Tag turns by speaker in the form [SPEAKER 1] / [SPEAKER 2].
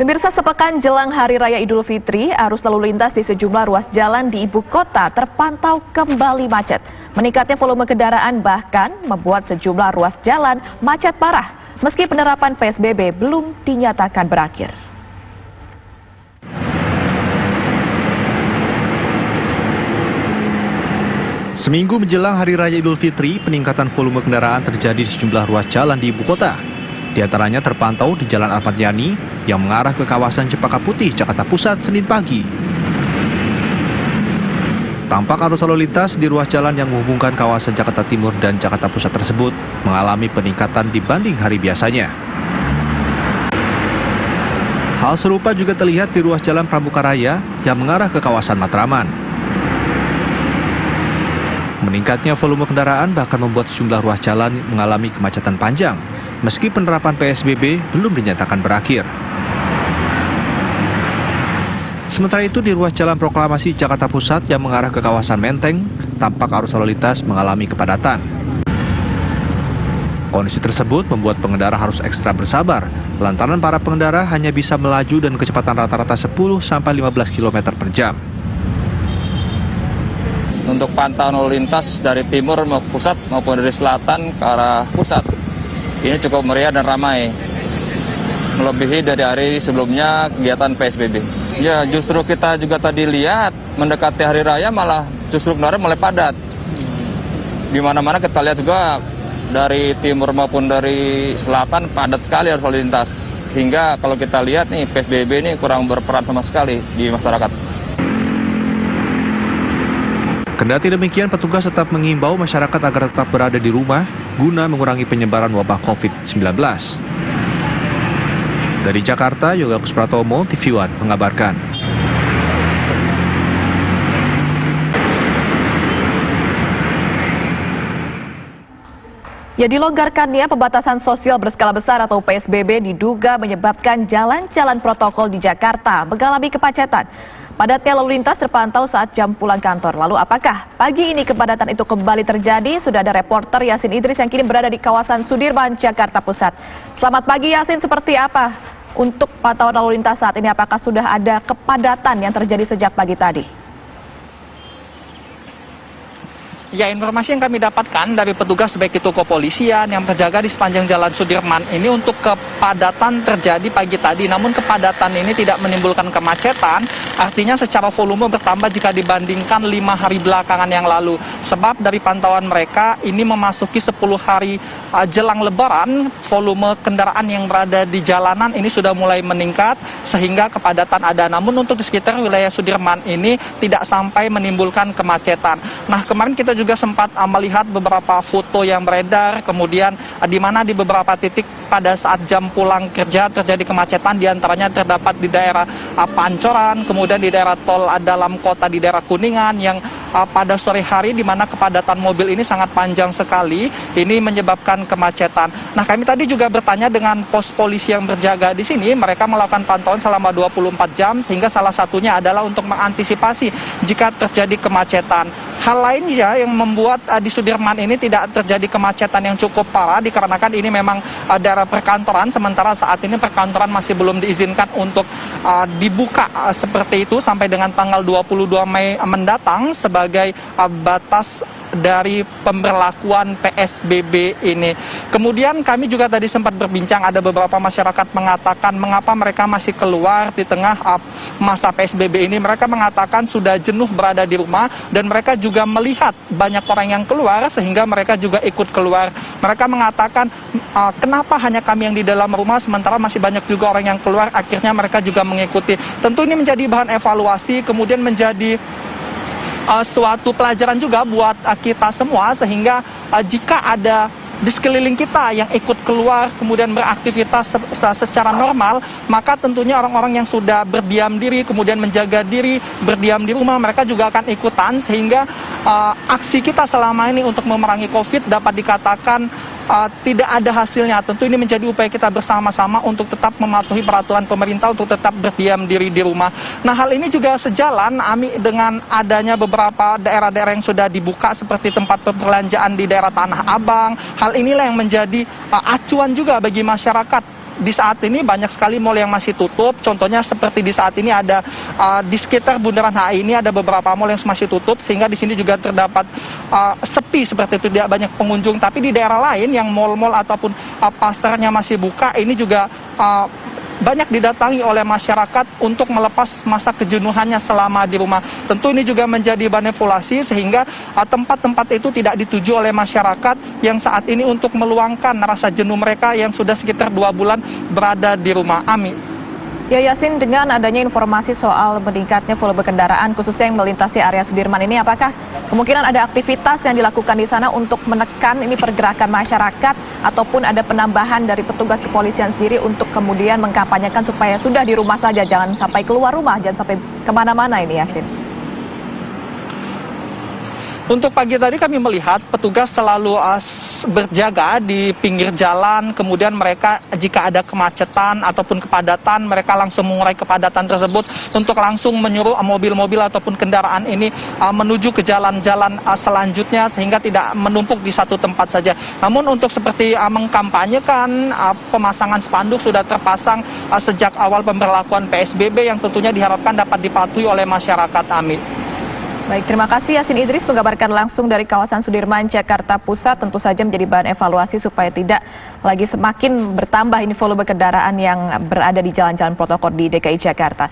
[SPEAKER 1] Pemirsa, sepekan jelang Hari Raya Idul Fitri, arus lalu lintas di sejumlah ruas jalan di ibu kota terpantau kembali macet. Meningkatnya volume kendaraan bahkan membuat sejumlah ruas jalan macet parah, meski penerapan PSBB belum dinyatakan berakhir.
[SPEAKER 2] Seminggu menjelang Hari Raya Idul Fitri, peningkatan volume kendaraan terjadi di sejumlah ruas jalan di ibu kota. Di antaranya terpantau di Jalan Ahmad Yani yang mengarah ke kawasan Cempaka Putih, Jakarta Pusat, Senin pagi. Tampak arus lalu lintas di ruas jalan yang menghubungkan kawasan Jakarta Timur dan Jakarta Pusat tersebut mengalami peningkatan dibanding hari biasanya. Hal serupa juga terlihat di ruas jalan Pramuka Raya yang mengarah ke kawasan Matraman. Meningkatnya volume kendaraan bahkan membuat sejumlah ruas jalan mengalami kemacetan panjang, meski penerapan PSBB belum dinyatakan berakhir. Sementara itu di ruas jalan Proklamasi Jakarta Pusat yang mengarah ke kawasan Menteng, tampak arus lalu lintas mengalami kepadatan. Kondisi tersebut membuat pengendara harus ekstra bersabar, lantaran para pengendara hanya bisa melaju dan kecepatan rata-rata 10-15 km per jam.
[SPEAKER 3] Untuk pantauan lalu lintas dari timur maupun pusat maupun dari selatan ke arah pusat, ini cukup meriah dan ramai, melebihi dari hari sebelumnya kegiatan PSBB. Ya, justru kita juga tadi lihat mendekati hari raya malah justru kendaraan mulai padat. Di mana-mana kita lihat juga dari timur maupun dari selatan padat sekali arus lalu lintas. Sehingga kalau kita lihat nih PSBB ini kurang berperan sama sekali di masyarakat.
[SPEAKER 2] Kendati demikian, petugas tetap mengimbau masyarakat agar tetap berada di rumah guna mengurangi penyebaran wabah COVID-19. Dari Jakarta, Yoga Kuspratomo, TV One mengabarkan.
[SPEAKER 1] Ya, dilonggarkannya pembatasan sosial berskala besar atau PSBB diduga menyebabkan jalan-jalan protokol di Jakarta mengalami kemacetan. Padatnya lalu lintas terpantau saat jam pulang kantor. Lalu apakah pagi ini kepadatan itu kembali terjadi? Sudah ada reporter Yasin Idris yang kini berada di kawasan Sudirman, Jakarta Pusat. Selamat pagi Yasin, seperti apa untuk pantauan lalu lintas saat ini? Apakah sudah ada kepadatan yang terjadi sejak pagi tadi?
[SPEAKER 4] Ya, informasi yang kami dapatkan dari petugas baik itu kepolisian yang berjaga di sepanjang Jalan Sudirman ini untuk kepadatan terjadi pagi tadi. Namun kepadatan ini tidak menimbulkan kemacetan, artinya secara volume bertambah jika dibandingkan 5 hari belakangan yang lalu. Sebab dari pantauan mereka ini memasuki 10 hari jelang Lebaran, volume kendaraan yang berada di jalanan ini sudah mulai meningkat sehingga kepadatan ada. Namun untuk di sekitar wilayah Sudirman ini tidak sampai menimbulkan kemacetan. Nah, kemarin kita juga sempat melihat beberapa foto yang beredar, kemudian di mana di beberapa titik pada saat jam pulang kerja terjadi kemacetan, diantaranya terdapat di daerah Pancoran, kemudian di daerah tol dalam kota di daerah Kuningan yang pada sore hari di mana kepadatan mobil ini sangat panjang sekali, ini menyebabkan kemacetan. Nah, kami tadi juga bertanya dengan pos polisi yang berjaga di sini, mereka melakukan pantauan selama 24 jam sehingga salah satunya adalah untuk mengantisipasi jika terjadi kemacetan. Hal lainnya yang membuat di Sudirman ini tidak terjadi kemacetan yang cukup parah dikarenakan ini memang daerah perkantoran, sementara saat ini perkantoran masih belum diizinkan untuk dibuka seperti itu sampai dengan tanggal 22 Mei mendatang sebagai batas dari pemberlakuan PSBB ini. Kemudian kami juga tadi sempat berbincang, ada beberapa masyarakat mengatakan mengapa mereka masih keluar di tengah masa PSBB ini. Mereka mengatakan sudah jenuh berada di rumah dan mereka juga melihat banyak orang yang keluar sehingga mereka juga ikut keluar. Mereka mengatakan kenapa hanya kami yang di dalam rumah sementara masih banyak juga orang yang keluar, akhirnya mereka juga mengikuti. Tentu ini menjadi bahan evaluasi, kemudian menjadi suatu pelajaran juga buat kita semua sehingga jika ada di sekeliling kita yang ikut keluar kemudian beraktivitas secara normal, maka tentunya orang-orang yang sudah berdiam diri kemudian menjaga diri berdiam di rumah mereka juga akan ikutan sehingga aksi kita selama ini untuk memerangi COVID dapat dikatakan tidak ada hasilnya. Tentu ini menjadi upaya kita bersama-sama untuk tetap mematuhi peraturan pemerintah untuk tetap berdiam diri di rumah. Nah, hal ini juga sejalan dengan adanya beberapa daerah-daerah yang sudah dibuka seperti tempat perbelanjaan di daerah Tanah Abang. Hal inilah yang menjadi acuan juga bagi masyarakat di saat ini banyak sekali mal yang masih tutup. Contohnya seperti di saat ini ada di sekitar Bundaran HI ini ada beberapa mal yang masih tutup, sehingga di sini juga terdapat sepi seperti itu, tidak banyak pengunjung. Tapi di daerah lain yang mal-mal ataupun pasarnya masih buka, ini juga banyak didatangi oleh masyarakat untuk melepas masa kejenuhannya selama di rumah. Tentu ini juga menjadi bahan evaluasi, sehingga tempat-tempat itu tidak dituju oleh masyarakat yang saat ini untuk meluangkan rasa jenuh mereka yang sudah sekitar 2 bulan berada di rumah. Ami.
[SPEAKER 1] Ya Yasin, dengan adanya informasi soal meningkatnya volume kendaraan khususnya yang melintasi area Sudirman ini, apakah kemungkinan ada aktivitas yang dilakukan di sana untuk menekan ini pergerakan masyarakat, ataupun ada penambahan dari petugas kepolisian sendiri untuk kemudian mengkampanyekan supaya sudah di rumah saja, jangan sampai keluar rumah, jangan sampai kemana-mana ini Yasin?
[SPEAKER 4] Untuk pagi tadi kami melihat petugas selalu berjaga di pinggir jalan, kemudian mereka jika ada kemacetan ataupun kepadatan, mereka langsung mengurai kepadatan tersebut untuk langsung menyuruh mobil-mobil ataupun kendaraan ini menuju ke jalan-jalan selanjutnya, sehingga tidak menumpuk di satu tempat saja. Namun untuk seperti mengkampanyekan, pemasangan spanduk sudah terpasang sejak awal pemberlakuan PSBB yang tentunya diharapkan dapat dipatuhi oleh masyarakat. Amin.
[SPEAKER 1] Baik, terima kasih Yasin Idris mengabarkan langsung dari kawasan Sudirman, Jakarta Pusat. Tentu saja menjadi bahan evaluasi supaya tidak lagi semakin bertambah ini volume kendaraan yang berada di jalan-jalan protokol di DKI Jakarta.